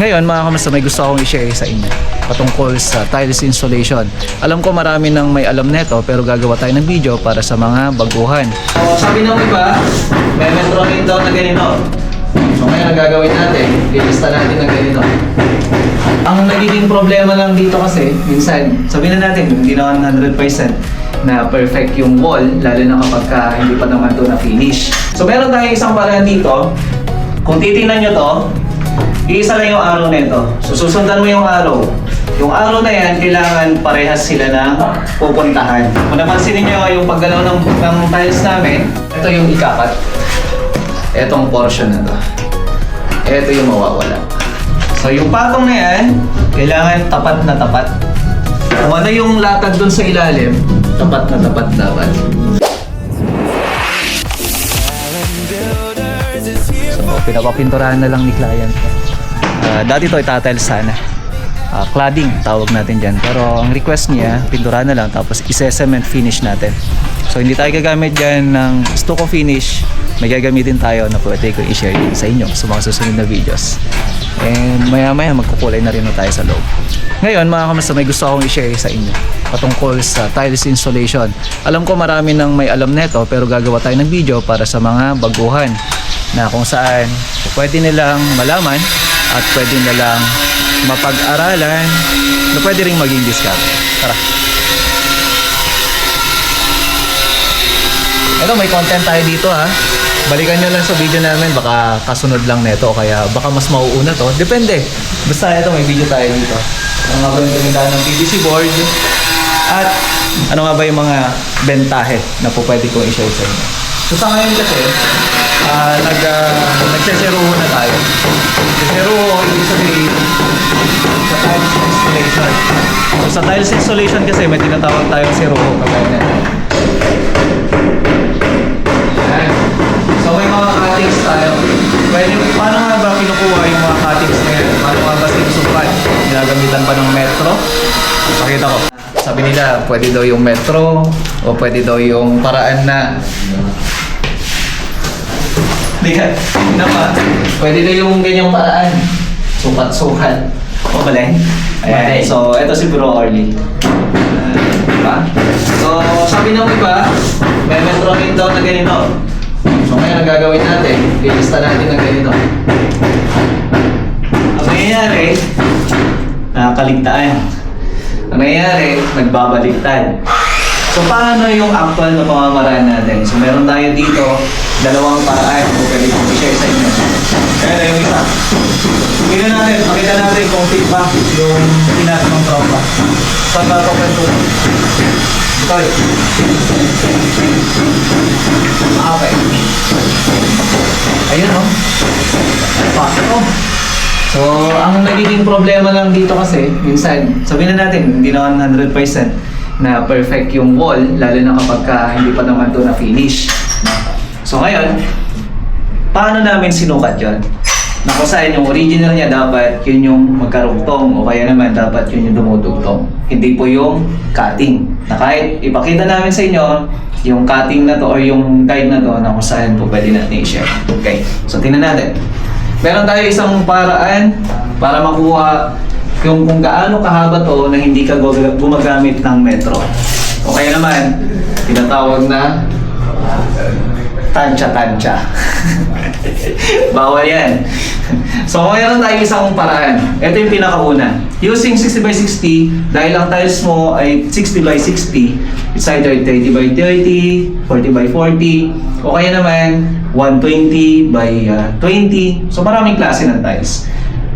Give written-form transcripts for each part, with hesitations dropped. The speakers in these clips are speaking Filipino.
Ngayon mga kamusta, may gusto akong i-share sa inyo patungkol sa tiles installation. Alam ko marami nang may alam nito pero gagawa tayo ng video para sa mga baguhan. So, sabi ng iba, may metromin daw na ganito. So ngayon ang gagawin natin, lilista natin ng ganito. Ang nagiging problema lang dito kasi, minsan, sabihin na natin, hindi na 100% na perfect yung wall, lalo na kapag hindi pa naman ito na-finish. So meron tayong isang paraan dito. Kung titingnan nyo to, iisa lang yung arrow nito. So susundan mo yung arrow. Yung arrow na yan, kailangan parehas sila ng pupuntahan. Kung napansin niyo yung paggalaw ng tiles namin, ito yung ikakat. Etong portion na to. Ito yung mawawala. So yung patong na yan, kailangan tapat na tapat. Kung ano yung latag dun sa ilalim, tapat na tapat dapat. So pinapapinturahan na lang ni client. Dati ito itatiles sana. Cladding tawag natin dyan. Pero ang request niya, pinturahan na lang tapos ise-cement finish natin. So hindi tayo gagamit dyan ng stucco finish. May gagamitin tayo na pwede ko i-share din sa inyo sa mga susunod na videos. And maya maya magkukulay na rin na tayo sa loob. Ngayon mga kamusta, may gusto akong i-share sa inyo patungkol sa tiles installation. Alam ko marami nang may alam nito pero gagawa tayo ng video para sa mga baguhan na kung saan pwede nilang malaman at pwede nilang mapag-aralan na pwede ring maging discount. Tara! Ito, may content tayo dito ha. Balikan nyo lang sa video namin, baka kasunod lang neto o kaya baka mas mauuna to. Depende. Basta ito, may video tayo dito. Ano nga ba yung tumindahan ng PVC board? At ano nga ba yung mga bentahe na po pwede kong i-share sa inyo? So sa ngayon kasi, nagseseruho na tayo. Nagseseruho, ibig sabihin, sa tiles installation. So sa tiles installation kasi may tinatawag tayong seruho kagaya na. So may mga cuttings tayo. Pwede, paano nga ba kinukuha yung mga cuttings na yan? Paano nga ba sinusukat? Ginagamitan pa ng metro? Pakita ko. Sabi nila, pwede daw yung metro o pwede daw yung paraan na pwede na yung ganyang paraan. Sukat-sukat. O balay? Ayan. So, ito si Bro Orly. Diba? So, sabi ng iba, may metromin daw na ganito. So, ngayon ang gagawin natin, lilista natin ng ganito. Ang nangyayari, nakakaligtaan. Ang nangyayari, nagbabaliktad. So, paano yung actual na pamamaraan natin? So, meron tayo dito, dalawang paraan kung pwede kong i-share sa inyo. Ayan yung isa. Tingnan natin, makita natin kung fit ba yung pinat ng tropa. Saan ba ito kwento? Ito eh. Okay. Ayun o. Pakit o. So, ang nagiging problema lang dito kasi, minsan, sabihin na natin, hindi naman 100% na perfect yung wall, lalo na kapag hindi pa naman ito na-finish. So ngayon, paano namin sinukat yun? Na kung saan yung original niya dapat yun yung magkarugtong o kaya naman dapat yun yung dumudugtong. Hindi po yung cutting. Na kahit ipakita namin sa inyo yung cutting na to or yung guide na to na kung saan po pwede natin i-share. Okay, so tingnan natin. Meron tayo isang paraan para makuha kung gaano kahaba to na hindi ka gumagamit ng metro. O kaya naman, tinatawag na tansya-tansya. Bawal yan. So, mayroon tayo isang paraan. Ito yung pinakauna. Using 60x60, dahil ang tiles mo ay 60x60, it's either 30x30, 40x40, o kaya naman 120x20. So, maraming klase ng tiles.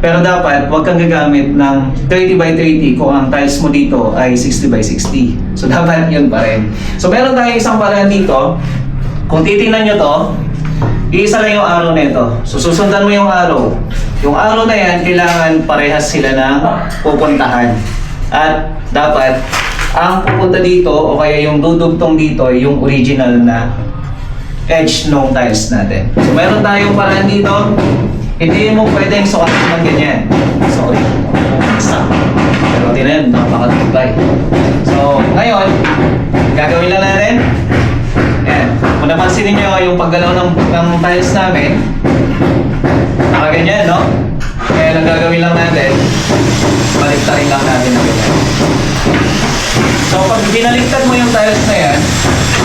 Pero dapat, huwag kang gagamit ng 30x30 kung ang tiles mo dito ay 60x60. So, dapat yun pa rin. So, meron tayong isang paraan dito. Kung titingnan nyo to, iisa lang yung arrow nito. So, susundan mo yung arrow. Yung arrow na yan, kailangan parehas sila ng pupuntahan. At dapat, ang pupunta dito o kaya yung dudugtong dito ay yung original na edge ng tiles natin. So, meron tayong paraan dito. Hindi mo pwedeng sukatin ng ganyan. Sorry. Isa. Pero tinan, napakatibay. So, ngayon, gagawin lang natin. Ayan. Kung napansin niyo yung paggalaw ng tiles namin, nakaganyan, no? Kaya ang gagawin lang natin, baliktarin lang natin ang ganyan. So pag binaliktad mo yung tiles na yan,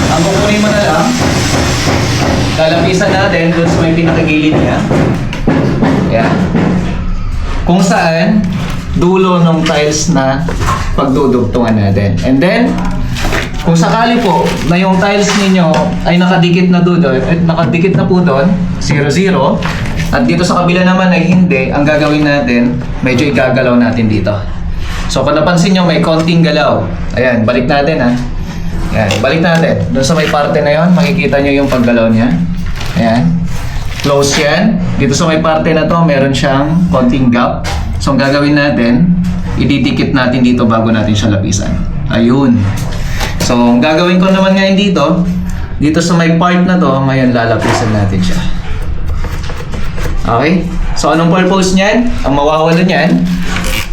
ang kukunin mo na lang, lalapisan natin doon sa may pinakagilid niya. Yan. Kung saan, dulo ng tiles na pagdudugtungan natin. And then, kung sakali po na yung tiles ninyo ay nakadikit na doon, nakadikit na po doon, 0-0, at dito sa kabila naman ay hindi, ang gagawin natin, medyo igagalaw natin dito. So kung napansin nyo, may konting galaw. Ayan, balik natin ha. Ayan, balik natin. Doon sa may parte na yon, makikita nyo yung paggalaw niya. Ayan. Close yan. Dito sa may parte na to, meron siyang konting gap. So ang gagawin natin, ididikit natin dito bago natin siya lapisan. Ayun. So ang gagawin ko naman ngayon dito sa may part na to, ngayon lalapisan natin siya. Okay? So anong purpose niyan? Ang mawawala niyan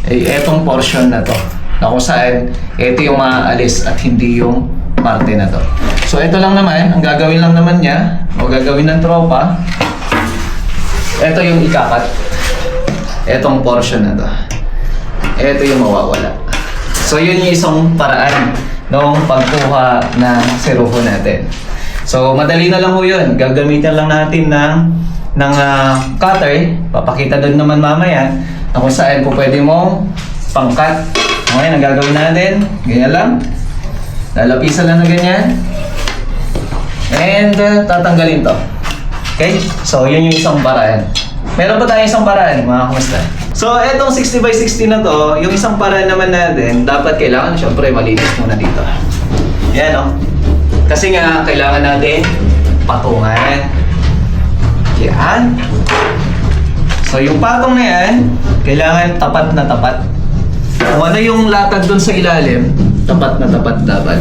ay etong portion na to. Na kung saan, ito yung maaalis at hindi yung parte na to. So ito lang naman, ang gagawin lang naman niya, o gagawin ng tropa, ito yung ikakat. Etong portion na to. Ito yung mawawala. So yun yung isang paraan ng pagkuha ng seruho natin. So madali na lang ho yun. Gagamitan lang natin ng cutter. Papakita doon naman mamaya na kung saan po pwede mong pangkat. Okay, ang gagawin natin, ganyan lang. Lalapisan lang na ganyan. And tatanggalin to. Okay? So yun yung isang paraan. Meron pa tayong isang paraan, mga kamusta? So etong 60x60 na to, yung isang paraan naman natin, dapat kailangan syempre malinis muna dito. Yan o. Kasi nga, kailangan natin patungan. Yan. So yung patong na yan, kailangan tapat na tapat. Kung ano yung latag dun sa ilalim, tapat na tapat dapat.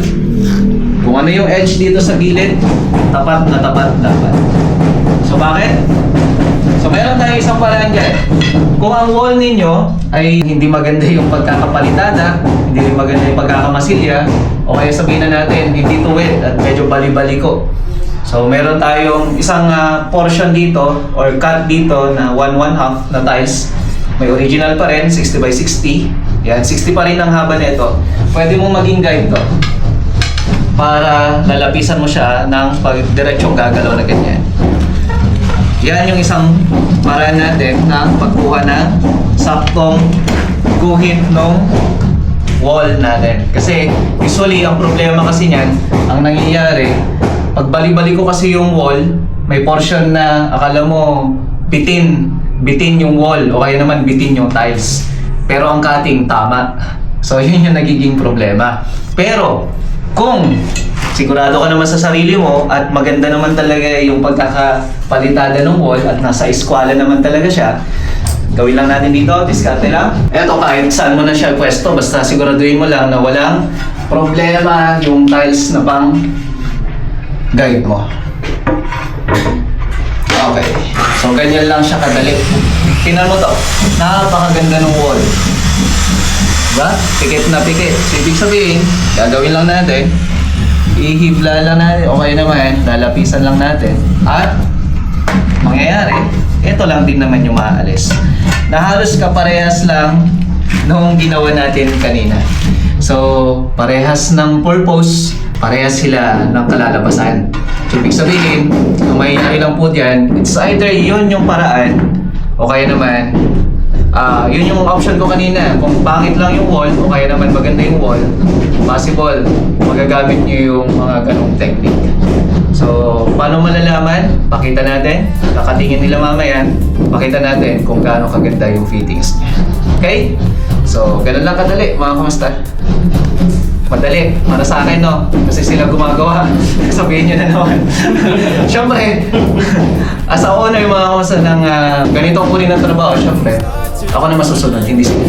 Kung ano yung edge dito sa gilid, tapat na tapat dapat. So bakit? So meron tayong isang paraan dyan. Kung ang wall ninyo ay hindi maganda yung pagkakapalitada, hindi rin maganda yung pagkakamasilya, o kaya sabihin na natin hindi tuwid at medyo bali-baliko. So meron tayong isang portion dito or cut dito na 1/2 na tiles. May original pa rin, 60x60. Yan, 60 pa rin ang haba nito. Pwede mong maging guide to para lalapisan mo siya ng diretsong gagalaw na ganyan. Yan yung isang paraan natin ng pagkuha ng saktong guhit ng wall natin. Kasi usually ang problema kasi niyan, ang nangyayari, pag bali-bali ko kasi yung wall, may portion na akala mo bitin yung wall o kaya naman bitin yung tiles. Pero ang cutting tama. So yun yung nagiging problema. Pero kung sigurado ka naman sa sarili mo at maganda naman talaga yung pagkakapalitada ng wall at nasa eskwala naman talaga siya, gawin lang natin dito, diskarte lang. Eto, kahit saan mo na siya pwesto, basta siguraduhin mo lang na walang problema yung tiles na pang guide mo. Okay. So, ganyan lang siya kadali. Tingnan mo to. Napakaganda ng wall. Diba? Pikit na pikit. So, ibig sabihin, gagawin lang natin, ihibla lang natin, okay naman, lalapisan lang natin, at mangyayari, ito lang din naman yung maaalis. Na halos kaparehas lang nung ginawa natin kanina. So, parehas ng purpose, parehas sila ng kalalabasan. So, ibig sabihin, ang mangyayari lang po dyan, it's either yun yung paraan, o kaya naman, yun yung option ko kanina. Kung pangit lang yung wall, o kaya naman maganda yung wall, possible, magagamit nyo yung mga ganong technique. So, paano malalaman? Pakita natin. Kakatingin nila mamaya. Pakita natin kung gaano kaganda yung fittings niya. Okay? So, ganun lang kadali, mga kamusta? Madali, para sa akin, no? Kasi sila gumagawa. Sabihin nyo na naman. Siyempre, as a owner, mga kamusta ng ganitong uri ng trabaho, siyempre, ako na masusunod, hindi sila.